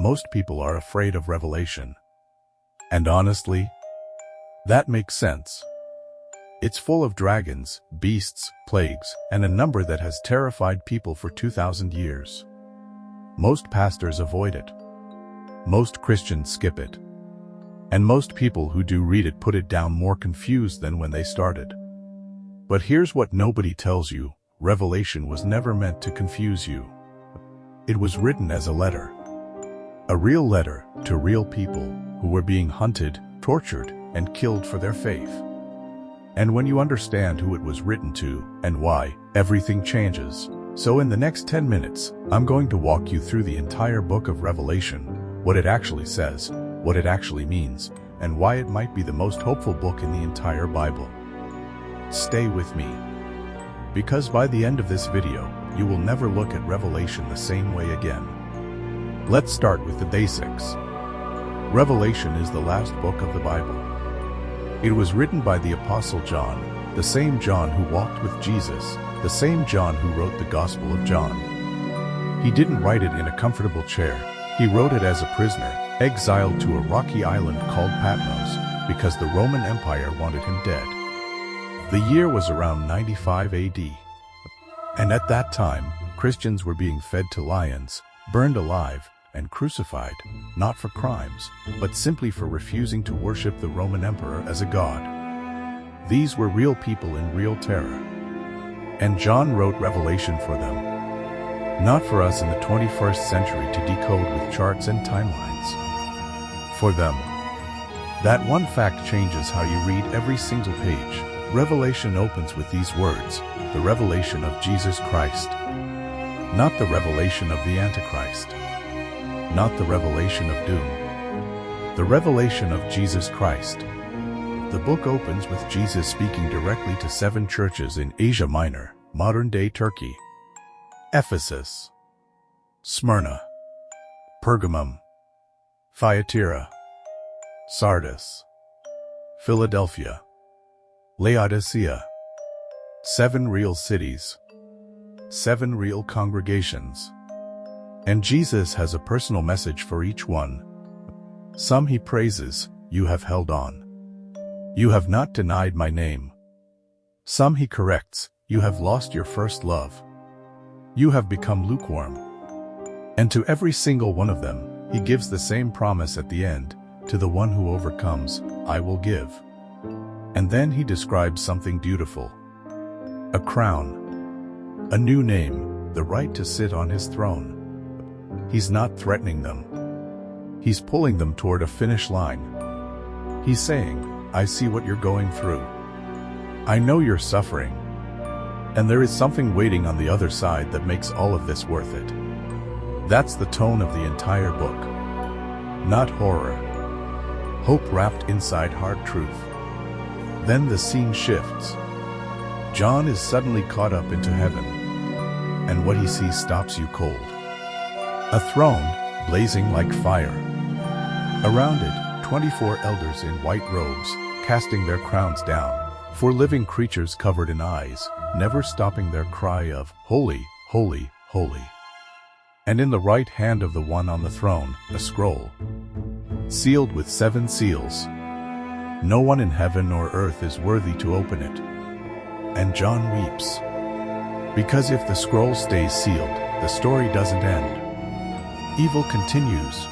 most people are afraid of Revelation. And honestly, that makes sense. It's full of dragons, beasts, plagues, and a number that has terrified people for 2,000 years. Most pastors avoid it. Most Christians skip it. And most people who do read it put it down more confused than when they started. But here's what nobody tells you: Revelation was never meant to confuse you. It was written as a letter. A real letter to real people who were being hunted, tortured, and killed for their faith. And when you understand who it was written to and why, everything changes. So in the next 10 minutes, I'm going to walk you through the entire book of Revelation, what it actually says, what it actually means, and why it might be the most hopeful book in the entire Bible. Stay with me, because by the end of this video, you will never look at Revelation the same way again. Let's start with the basics. Revelation is the last book of the Bible. It was written by the Apostle John, the same John who walked with Jesus, the same John who wrote the Gospel of John. He didn't write it in a comfortable chair. He wrote it as a prisoner, exiled to a rocky island called Patmos, because the Roman Empire wanted him dead. The year was around 95 AD. And at that time, Christians were being fed to lions, burned alive, and crucified, not for crimes, but simply for refusing to worship the Roman emperor as a god. These were real people in real terror. And John wrote Revelation for them, not for us in the 21st century to decode with charts and timelines. For them. That one fact changes how you read every single page. Revelation opens with these words: the revelation of Jesus Christ. Not the revelation of the Antichrist. Not the revelation of doom. The revelation of Jesus Christ. The book opens with Jesus speaking directly to 7 churches in Asia Minor, modern-day Turkey: Ephesus, Smyrna, Pergamum, Thyatira, Sardis, Philadelphia, Laodicea. 7 real cities. 7 real congregations. And Jesus has a personal message for each one. Some he praises: you have held on. You have not denied my name. Some he corrects: you have lost your first love. You have become lukewarm. And to every single one of them, he gives the same promise at the end: to the one who overcomes, I will give. And then he describes something beautiful. A crown. A new name, the right to sit on his throne. He's not threatening them. He's pulling them toward a finish line. He's saying, I see what you're going through. I know you're suffering. And there is something waiting on the other side that makes all of this worth it. That's the tone of the entire book. Not horror. Hope wrapped inside hard truth. Then the scene shifts. John is suddenly caught up into heaven. And what he sees stops you cold. A throne, blazing like fire. Around it, 24 elders in white robes, casting their crowns down, 4 living creatures covered in eyes, never stopping their cry of, Holy, holy, holy. And in the right hand of the one on the throne, a scroll, sealed with 7 seals. No one in heaven or earth is worthy to open it. And John weeps. Because if the scroll stays sealed, the story doesn't end. Evil continues.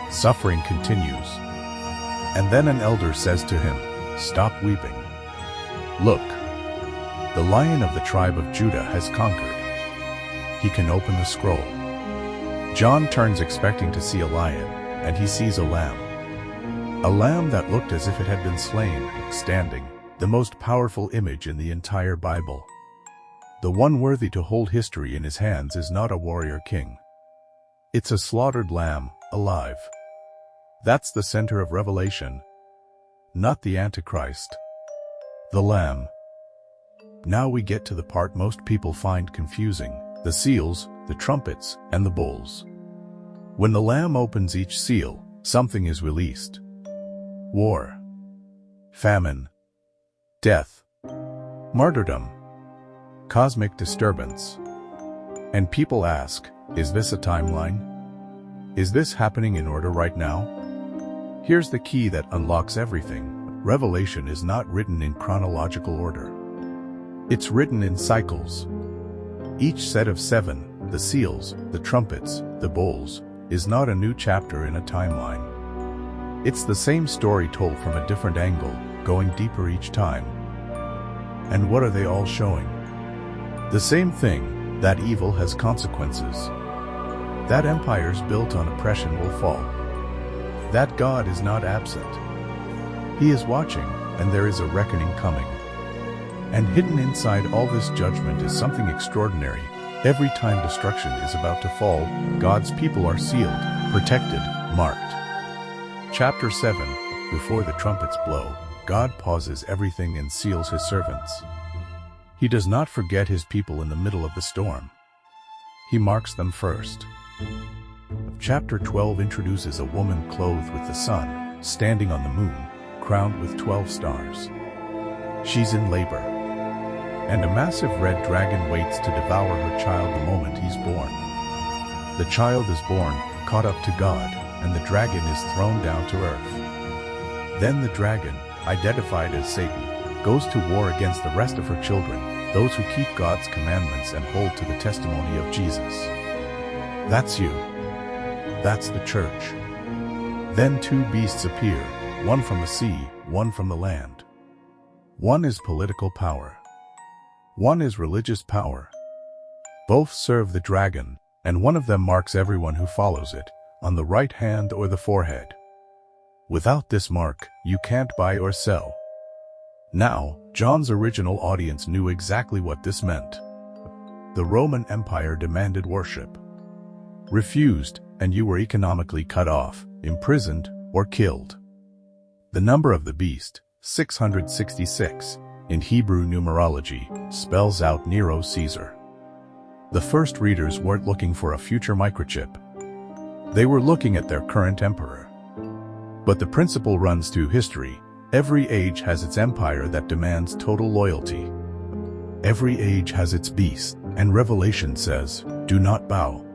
Suffering continues. And then an elder says to him, Stop weeping. Look, the Lion of the tribe of Judah has conquered. He can open the scroll. John turns expecting to see a lion, and he sees a lamb. A lamb that looked as if it had been slain, standing, the most powerful image in the entire Bible. The one worthy to hold history in his hands is not a warrior king. It's a slaughtered lamb, alive. That's the center of Revelation. Not the Antichrist. The Lamb. Now we get to the part most people find confusing: the seals, the trumpets, and the bowls. When the Lamb opens each seal, something is released. War. Famine. Death. Martyrdom. Cosmic disturbance. And people ask, is this a timeline? Is this happening in order right now? Here's the key that unlocks everything. Revelation is not written in chronological order. It's written in cycles. Each set of 7, the seals, the trumpets, the bowls, is not a new chapter in a timeline. It's the same story told from a different angle, going deeper each time. And what are they all showing? The same thing, that evil has consequences. That empires built on oppression will fall. That God is not absent. He is watching, and there is a reckoning coming. And hidden inside all this judgment is something extraordinary. Every time destruction is about to fall, God's people are sealed, protected, marked. Chapter 7, before the trumpets blow, God pauses everything and seals his servants. He does not forget his people in the middle of the storm. He marks them first. Chapter 12 introduces a woman clothed with the sun, standing on the moon, crowned with 12 stars. She's in labor, and a massive red dragon waits to devour her child the moment he's born. The child is born, caught up to God, and the dragon is thrown down to earth. Then the dragon, identified as Satan, goes to war against the rest of her children, those who keep God's commandments and hold to the testimony of Jesus. That's you. That's the church. Then 2 beasts appear, one from the sea, one from the land. One is political power. One is religious power. Both serve the dragon, and one of them marks everyone who follows it, on the right hand or the forehead. Without this mark, you can't buy or sell. Now, John's original audience knew exactly what this meant. The Roman Empire demanded worship. Refused, and you were economically cut off, imprisoned, or killed. The number of the beast, 666, in Hebrew numerology, spells out Nero Caesar. The first readers weren't looking for a future microchip. They were looking at their current emperor. But the principle runs through history. Every age has its empire that demands total loyalty. Every age has its beast, and Revelation says, do not bow.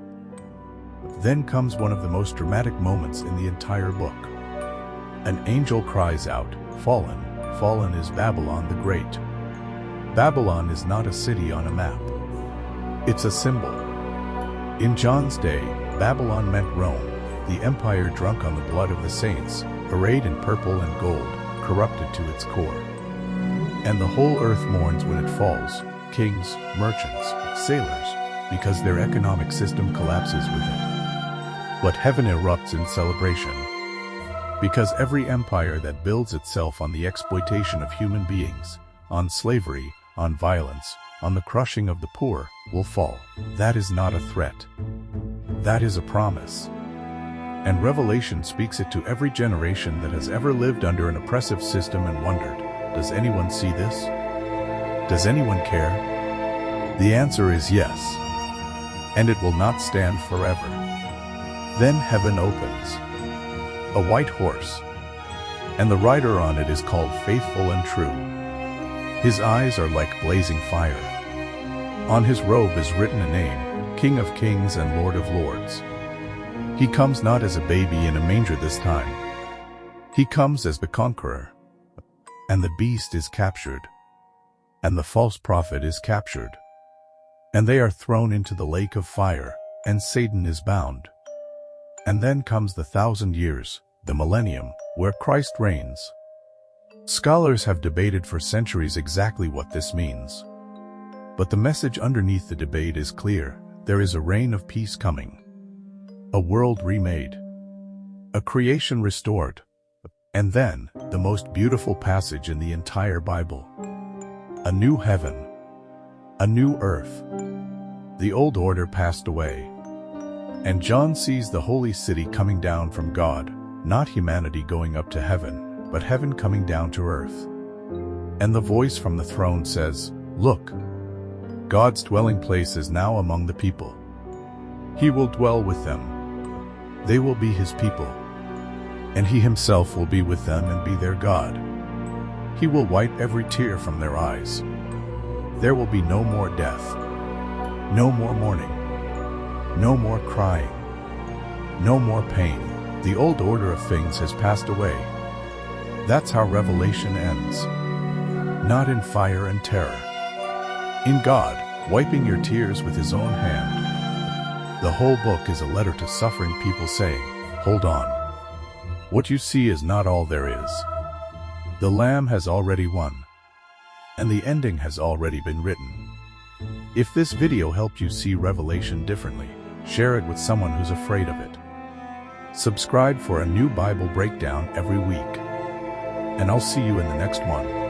Then comes one of the most dramatic moments in the entire book. An angel cries out, fallen, fallen is Babylon the Great. Babylon is not a city on a map. It's a symbol. In John's day, Babylon meant Rome, the empire drunk on the blood of the saints, arrayed in purple and gold, corrupted to its core. And the whole earth mourns when it falls, kings, merchants, sailors, because their economic system collapses with it. But heaven erupts in celebration. Because every empire that builds itself on the exploitation of human beings, on slavery, on violence, on the crushing of the poor, will fall. That is not a threat. That is a promise. And Revelation speaks it to every generation that has ever lived under an oppressive system and wondered, does anyone see this? Does anyone care? The answer is yes. And it will not stand forever. Then heaven opens. A white horse. And the rider on it is called Faithful and True. His eyes are like blazing fire. On his robe is written a name, King of Kings and Lord of Lords. He comes not as a baby in a manger this time. He comes as the conqueror. And the beast is captured. And the false prophet is captured. And they are thrown into the lake of fire, and Satan is bound. And then comes the 1,000 years, the Millennium, where Christ reigns. Scholars have debated for centuries exactly what this means. But the message underneath the debate is clear. There is a reign of peace coming. A world remade. A creation restored. And then, the most beautiful passage in the entire Bible. A new heaven. A new earth. The old order passed away. And John sees the holy city coming down from God, not humanity going up to heaven, but heaven coming down to earth. And the voice from the throne says, look, God's dwelling place is now among the people. He will dwell with them. They will be his people. And he himself will be with them and be their God. He will wipe every tear from their eyes. There will be no more death, no more mourning, no more crying, No more pain. The old order of things has passed away. That's how Revelation ends. Not in fire and terror. In God, wiping your tears with His own hand. The whole book is a letter to suffering people saying, hold on. What you see is not all there is. The Lamb has already won. And the ending has already been written. If this video helped you see Revelation differently, share it with someone who's afraid of it. Subscribe for a new Bible breakdown every week. And I'll see you in the next one.